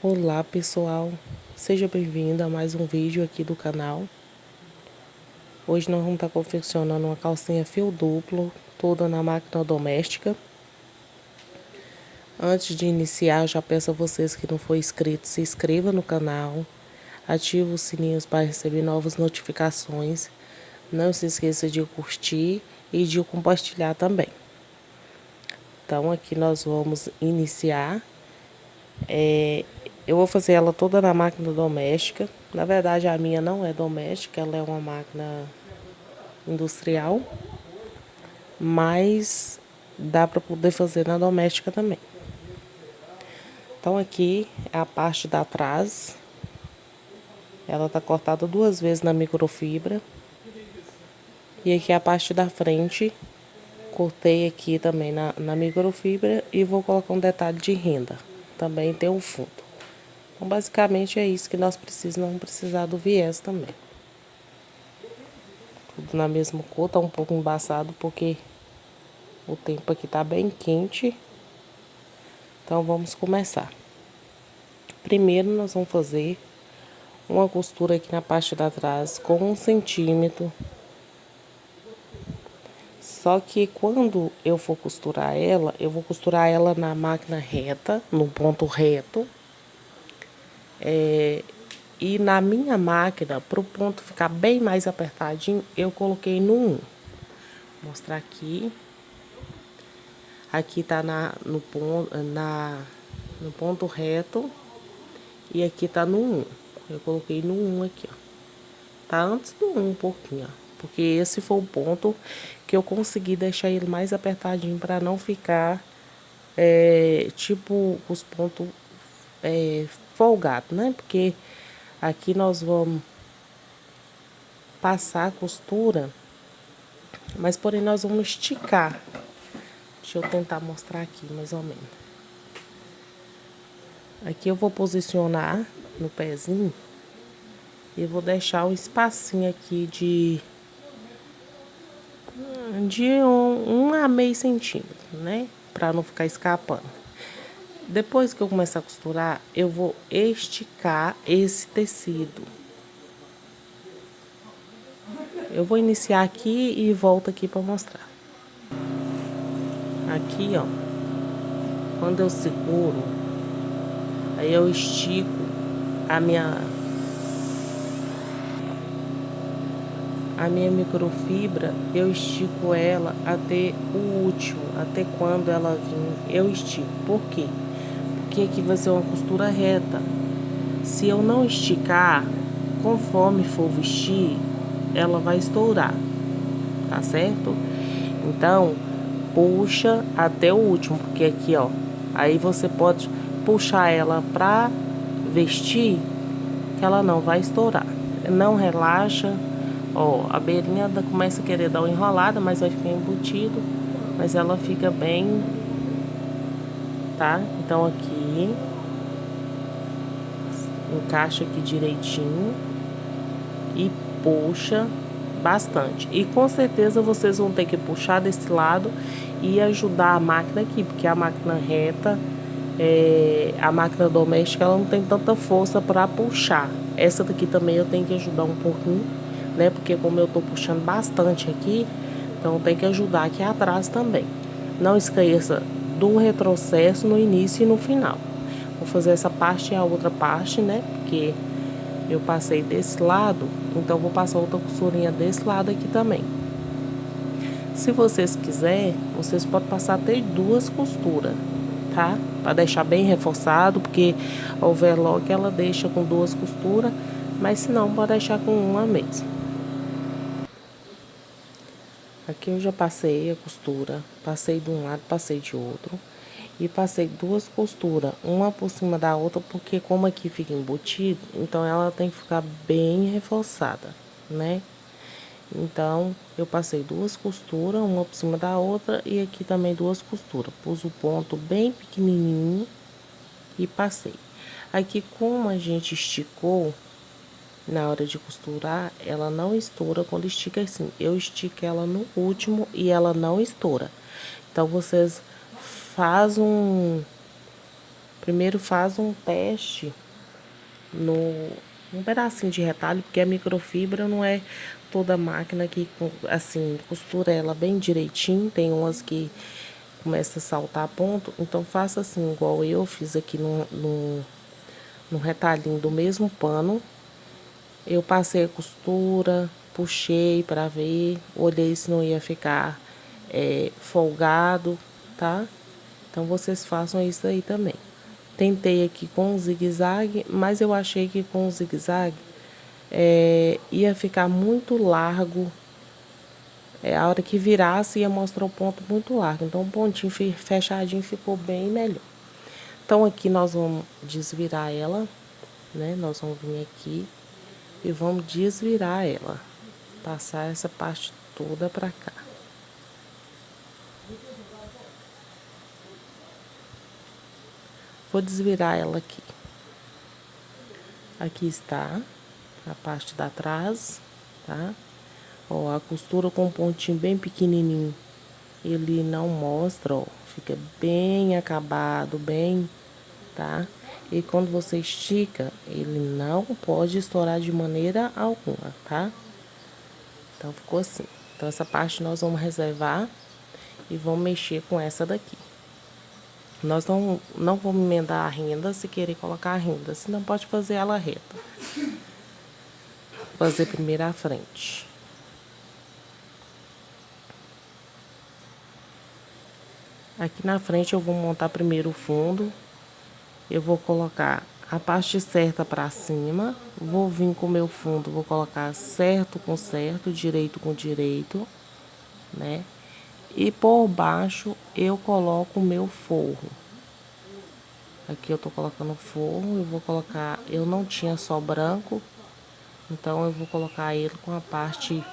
Olá pessoal, seja bem-vindo a mais um vídeo aqui do canal. Hoje nós vamos estar confeccionando uma calcinha fio duplo, toda na máquina doméstica. Antes de iniciar, eu já peço a vocês que não for inscrito, se inscreva no canal, ative os sininhos para receber novas notificações. Não se esqueça de curtir e de compartilhar também. Então aqui nós vamos iniciar. Eu vou fazer ela toda na máquina doméstica. Na verdade, a minha não é doméstica, ela é uma máquina industrial. Mas dá para poder fazer na doméstica também. Então aqui é a parte da trás. Ela tá cortada 2 vezes na microfibra. E aqui é a parte da frente. Cortei aqui também na microfibra e vou colocar um detalhe de renda. Também tem um fundo. Então, basicamente é isso que nós precisamos, não precisar do viés também. Tudo na mesma cor, tá um pouco embaçado porque o tempo aqui tá bem quente. Então, vamos começar. Primeiro, nós vamos fazer uma costura aqui na parte da trás com 1 centímetro. Só que quando eu for costurar ela, eu vou costurar ela na máquina reta, no ponto reto. E na minha máquina, para o ponto ficar bem mais apertadinho, eu coloquei no 1. Vou mostrar aqui. Aqui tá no ponto reto. E aqui tá no 1. Eu coloquei no 1 aqui, ó. Tá antes do 1 um pouquinho, ó. Porque esse foi o ponto que eu consegui deixar ele mais apertadinho para não ficar, tipo, os pontos folgados, né? Porque aqui nós vamos passar a costura, mas porém nós vamos esticar. Deixa eu tentar mostrar aqui mais ou menos. Aqui eu vou posicionar no pezinho e vou deixar um espacinho aqui de 1 a meio centímetro, né? Pra não ficar escapando. Depois que eu começar a costurar, eu vou esticar esse tecido. Eu vou iniciar aqui e volto aqui pra mostrar. Aqui, ó. Quando eu seguro, aí eu estico a minha microfibra, eu estico ela até o último, até quando ela vir, eu estico. Por quê? Porque aqui vai ser uma costura reta. Se eu não esticar, conforme for vestir, ela vai estourar, tá certo? Então, puxa até o último, porque aqui, ó, aí você pode puxar ela pra vestir, que ela não vai estourar. Não relaxa. Ó, a beirinha começa a querer dar uma enrolada, mas vai ficar embutido. Mas ela fica bem, tá? Então aqui, encaixa aqui direitinho e puxa bastante. E com certeza vocês vão ter que puxar desse lado e ajudar a máquina aqui, porque a máquina reta, a máquina doméstica, ela não tem tanta força para puxar. Essa daqui também eu tenho que ajudar um pouquinho, né? Porque como eu tô puxando bastante aqui, então tem que ajudar aqui atrás também. Não esqueça do retrocesso no início e no final. Vou fazer essa parte e a outra parte, né? Porque eu passei desse lado, então vou passar outra costurinha desse lado aqui também. Se vocês quiserem, vocês podem passar até 2 costuras, tá? Para deixar bem reforçado, porque a overlock ela deixa com 2 costuras, mas se não, pode deixar com 1 mesmo. Aqui eu já passei a costura, passei de um lado, passei de outro. E passei 2 costuras, uma por cima da outra, porque como aqui fica embutido, então ela tem que ficar bem reforçada, né? Então, eu passei 2 costuras, uma por cima da outra, e aqui também 2 costuras. Pus o ponto bem pequenininho e passei. Aqui, como a gente esticou, na hora de costurar, ela não estoura quando estica assim. Eu estico ela no último e ela não estoura. Então, vocês fazem primeiro faz um teste um pedacinho de retalho, porque a microfibra não é toda máquina que, assim, costura ela bem direitinho. Tem umas que começa a saltar ponto, então faça assim, igual eu fiz aqui no retalhinho do mesmo pano. Eu passei a costura, puxei para ver, olhei se não ia ficar folgado, tá? Então vocês façam isso aí também. Tentei aqui com o zigue-zague, mas eu achei que com o zigue-zague ia ficar muito largo. A hora que virasse ia mostrar o ponto muito largo. Então o pontinho fechadinho ficou bem melhor. Então aqui nós vamos desvirar ela, né? Nós vamos vir aqui e vamos desvirar ela. Passar essa parte toda pra cá. Vou desvirar ela aqui. Aqui está a parte da trás, tá? Ó, a costura com um pontinho bem pequenininho. Ele não mostra, ó. Fica bem acabado, bem, tá? E quando você estica, ele não pode estourar de maneira alguma, tá? Então, ficou assim. Então, essa parte nós vamos reservar e vamos mexer com essa daqui. Nós não vamos emendar a renda se querer colocar a renda, senão pode fazer ela reta. Fazer primeiro a frente. Aqui na frente eu vou montar primeiro o fundo. Eu vou colocar a parte certa para cima. Vou vir com o meu fundo, vou colocar certo com certo, direito com direito, né? E por baixo eu coloco o meu forro. Aqui eu tô colocando forro, eu vou colocar, eu não tinha só branco, então eu vou colocar ele com a parte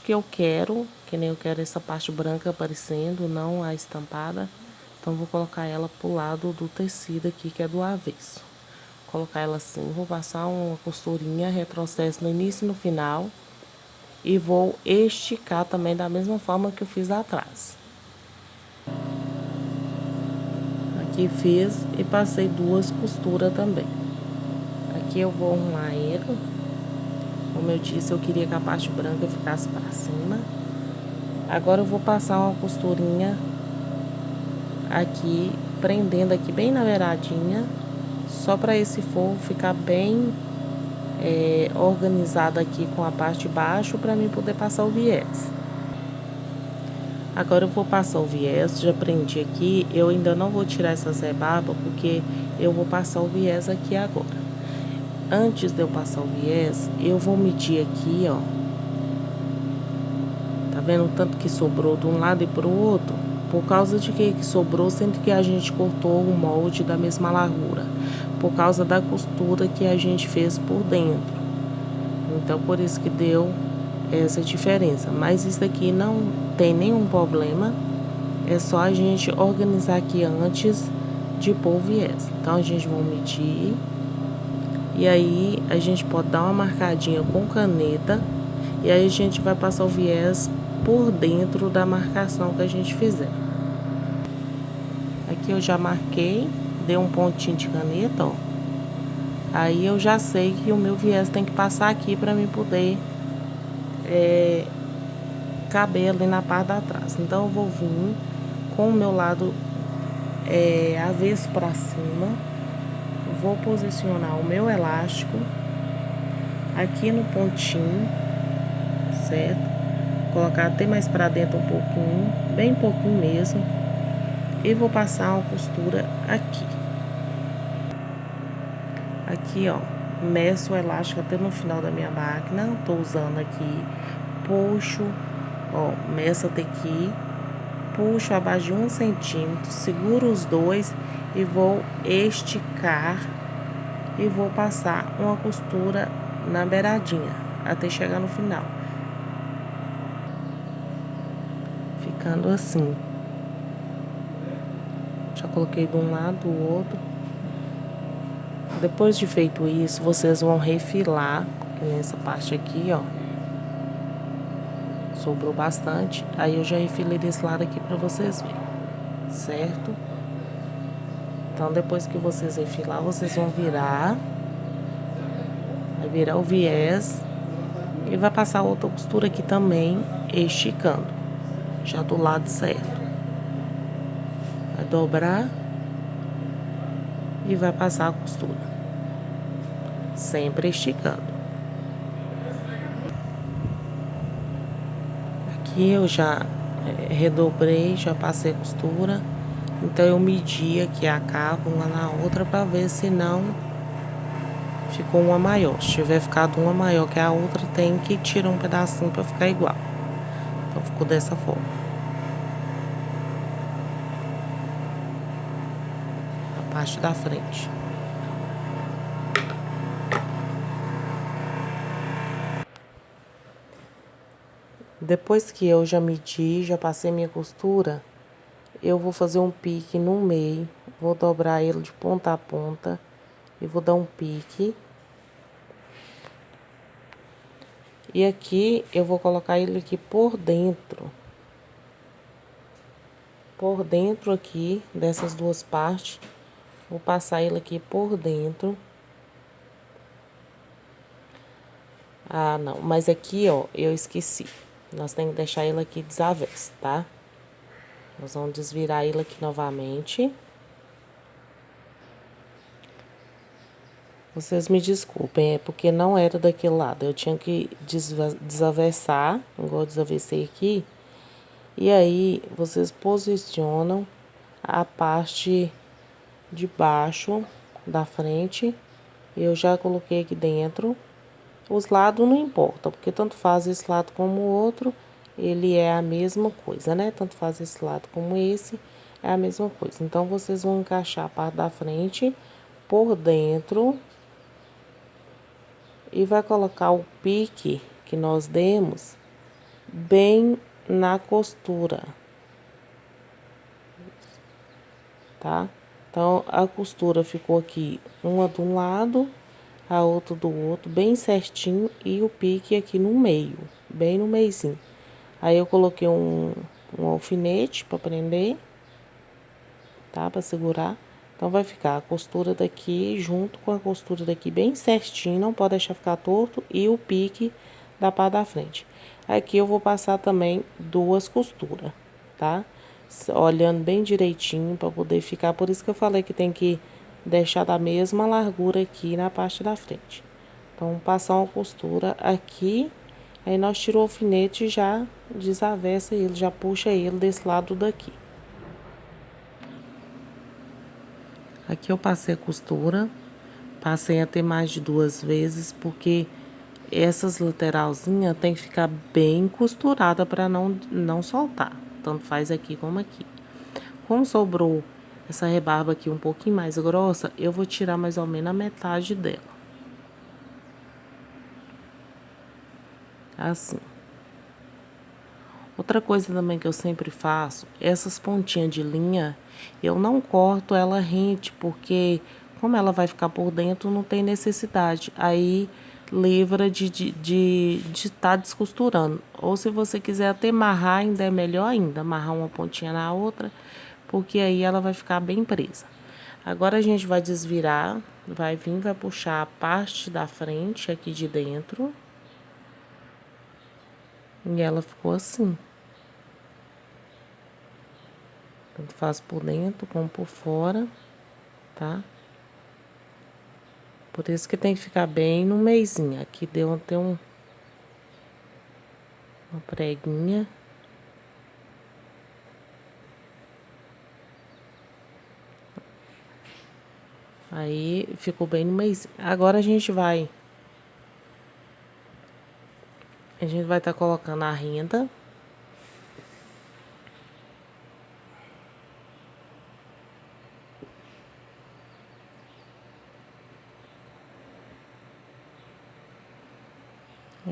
que eu quero, que nem eu quero essa parte branca aparecendo, não a estampada. Então vou colocar ela pro lado do tecido aqui, que é do avesso. Colocar ela assim, vou passar uma costurinha, retrocesso no início e no final. E vou esticar também da mesma forma que eu fiz atrás. Aqui fiz e passei 2 costuras também. Aqui eu vou arrumar ele. Como eu disse, eu queria que a parte branca ficasse para cima. Agora eu vou passar uma costurinha aqui, prendendo aqui bem na beiradinha, só para esse forro ficar bem organizado aqui com a parte de baixo, para mim poder passar o viés. Agora eu vou passar o viés, já prendi aqui. Eu ainda não vou tirar essas rebarbas, porque eu vou passar o viés aqui agora. Antes de eu passar o viés, eu vou medir aqui, ó. Tá vendo o tanto que sobrou de um lado e pro outro? Por causa de que sobrou, sendo que a gente cortou o molde da mesma largura. Por causa da costura que a gente fez por dentro. Então, por isso que deu essa diferença. Mas isso aqui não tem nenhum problema. É só a gente organizar aqui antes de pôr o viés. Então, a gente vai medir. E aí, a gente pode dar uma marcadinha com caneta. E aí, a gente vai passar o viés por dentro da marcação que a gente fizer. Aqui eu já marquei, dei um pontinho de caneta, ó. Aí eu já sei que o meu viés tem que passar aqui para mim poder caber ali na parte da trás. Então eu vou vir com o meu lado avesso para cima, vou posicionar o meu elástico aqui no pontinho, certo? Colocar até mais para dentro um pouquinho, bem pouquinho mesmo, e vou passar uma costura aqui. Aqui, ó, meço o elástico até no final da minha máquina, tô usando aqui, puxo, ó, meço até aqui, puxo abaixo de 1 centímetro, seguro os dois e vou esticar e vou passar uma costura na beiradinha, até chegar no final. Ficando assim. Já coloquei de um lado, do outro. Depois de feito isso, vocês vão refilar nessa parte aqui, ó. Sobrou bastante. Aí eu já refilei desse lado aqui pra vocês verem, certo? Então, depois que vocês enfilar, vocês vão virar. Vai virar o viés. E vai passar outra costura aqui também, esticando. Já do lado certo. Vai dobrar. E vai passar a costura. Sempre esticando. Aqui eu já redobrei, já passei a costura. Então, eu medi aqui a cava uma na outra pra ver se não ficou uma maior. Se tiver ficado uma maior que a outra, tem que tirar um pedacinho pra ficar igual. Então, ficou dessa forma. A parte da frente. Depois que eu já medi, já passei minha costura, eu vou fazer um pique no meio. Vou dobrar ele de ponta a ponta. E vou dar um pique. E aqui, eu vou colocar ele aqui por dentro. Por dentro aqui, dessas duas partes. Vou passar ele aqui por dentro. Ah, não. Mas aqui, ó, eu esqueci. Nós temos que deixar ele aqui desaverso, tá? Nós vamos desvirar ele aqui novamente. Vocês me desculpem, é porque não era daquele lado. Eu tinha que desaversar, igual eu desaversei aqui. E aí, vocês posicionam a parte de baixo da frente. Eu já coloquei aqui dentro. Os lados não importa, porque tanto faz esse lado como o outro, ele é a mesma coisa, né? Tanto faz esse lado como esse, é a mesma coisa. Então, vocês vão encaixar a parte da frente por dentro e vai colocar o pique que nós demos bem na costura, tá? Então, a costura ficou aqui, uma de um lado, a outra do outro, bem certinho, e o pique aqui no meio, bem no meiozinho. Aí, eu coloquei um alfinete pra prender, tá? Pra segurar. Então, vai ficar a costura daqui junto com a costura daqui bem certinho, não pode deixar ficar torto, e o pique da parte da frente. Aqui, eu vou passar também duas costuras, tá? Olhando bem direitinho pra poder ficar, por isso que eu falei que tem que deixar da mesma largura aqui na parte da frente. Então, passar uma costura aqui, aí nós tiramos o alfinete e já desavessa ele, já puxa ele desse lado daqui. Aqui eu passei a costura, passei até mais de 2 vezes, porque essas lateralzinhas tem que ficar bem costurada para não soltar. Tanto faz aqui como aqui. Como sobrou essa rebarba aqui um pouquinho mais grossa, eu vou tirar mais ou menos a metade dela. Assim. Outra coisa também que eu sempre faço, essas pontinhas de linha, eu não corto ela rente, porque como ela vai ficar por dentro, não tem necessidade. Aí, livra de tá descosturando. Ou se você quiser até amarrar, ainda é melhor ainda, amarrar uma pontinha na outra, porque aí ela vai ficar bem presa. Agora, a gente vai desvirar, vai vir, vai puxar a parte da frente aqui de dentro. E ela ficou assim. Tanto faz por dentro como por fora, tá? Por isso que tem que ficar bem no meizinho. Aqui deu até uma preguinha. Aí, ficou bem no meizinho. Agora, a gente vai tá colocando a renda.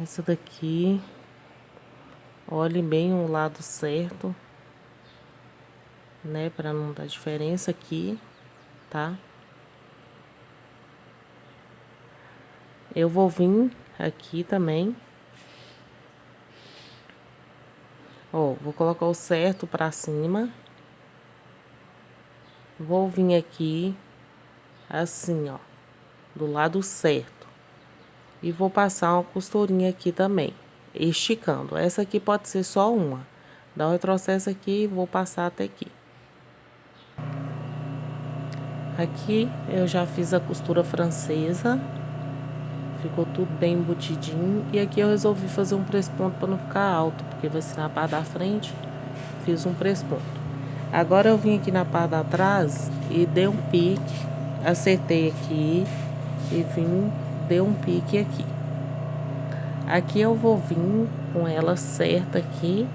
Essa daqui, olhe bem o lado certo, né? Pra não dar diferença aqui, tá? Eu vou vir aqui também. Ó, vou colocar o certo pra cima. vou vir aqui, assim, ó, do lado certo. E vou passar uma costurinha aqui também, esticando. Essa aqui pode ser só uma. Dá um retrocesso aqui e vou passar até aqui. Aqui eu já fiz a costura francesa. Ficou tudo bem embutidinho. E aqui eu resolvi fazer um press-ponto para não ficar alto, porque vai ser na parte da frente. Fiz um press-ponto. Agora eu vim aqui na parte da trás e dei um pique. Acertei aqui e vim, dei um pique aqui. Aqui eu vou vir com ela certa aqui,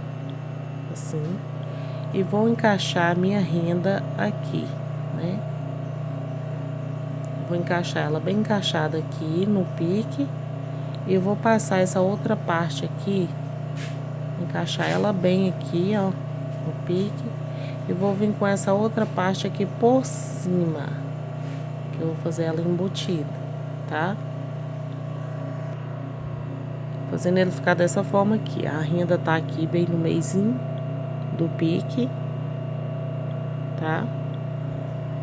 assim, e vou encaixar a minha renda aqui, né? Vou encaixar ela bem encaixada aqui no pique e vou passar essa outra parte aqui, encaixar ela bem aqui, ó, no pique, e vou vir com essa outra parte aqui por cima, que eu vou fazer ela embutida, tá? Fazendo ele ficar dessa forma aqui. A renda tá aqui bem no meizinho do pique, tá?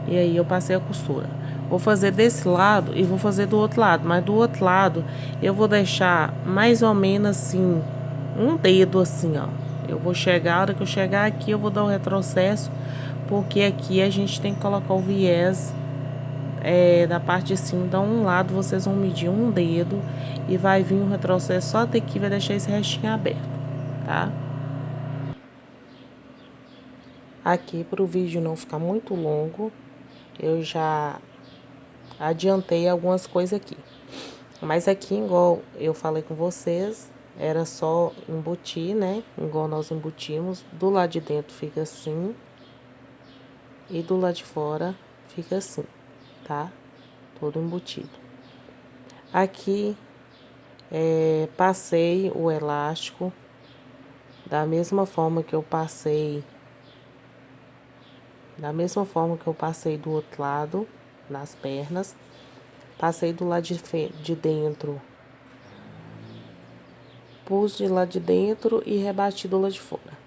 E aí eu passei a costura. Vou fazer desse lado e vou fazer do outro lado. Mas do outro lado eu vou deixar mais ou menos assim, um dedo assim, ó. Eu vou chegar, a hora que eu chegar aqui eu vou dar um retrocesso, porque aqui a gente tem que colocar o viés da parte de cima. Então um lado vocês vão medir um dedo e vai vir um retrocesso só até aqui, vai deixar esse restinho aberto, tá? Aqui pro vídeo não ficar muito longo, eu já adiantei algumas coisas aqui. Mas aqui, igual eu falei com vocês, era só embutir, né? Igual nós embutimos. Do lado de dentro fica assim. E do lado de fora fica assim, tá? Todo embutido. Aqui, passei o elástico da mesma forma que eu passei. Da mesma forma que eu passei do outro lado, nas pernas. Passei do lado de dentro, pus de lá de dentro e rebati do lado de fora.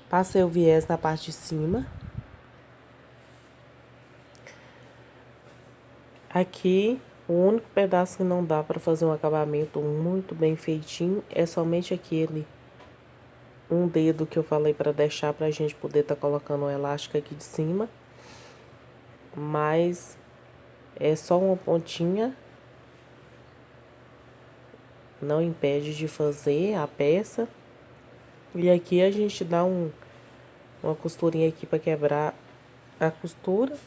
Passei o viés na parte de cima. Aqui, o único pedaço que não dá para fazer um acabamento muito bem feitinho é somente aquele um dedo que eu falei para deixar pra gente poder tá colocando o elástico aqui de cima. Mas é só uma pontinha. Não impede de fazer a peça. E aqui a gente dá uma costurinha aqui para quebrar a costura.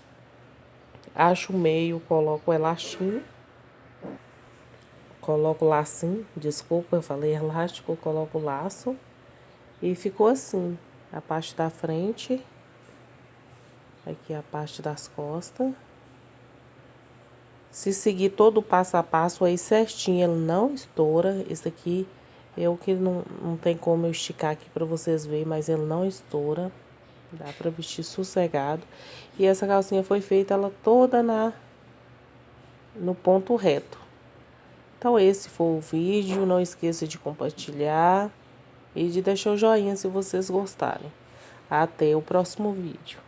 Acho o meio, coloco o elastinho. Coloco o lacinho, desculpa, eu falei elástico, coloco o laço. E ficou assim, a parte da frente. Aqui a parte das costas. Se seguir todo o passo a passo aí certinho, ele não estoura. Esse aqui é o que não tem como eu esticar aqui pra vocês verem, mas ele não estoura. Dá pra vestir sossegado. E essa calcinha foi feita ela toda no ponto reto. Então esse foi o vídeo. Não esqueça de compartilhar e de deixar o joinha se vocês gostarem. Até o próximo vídeo.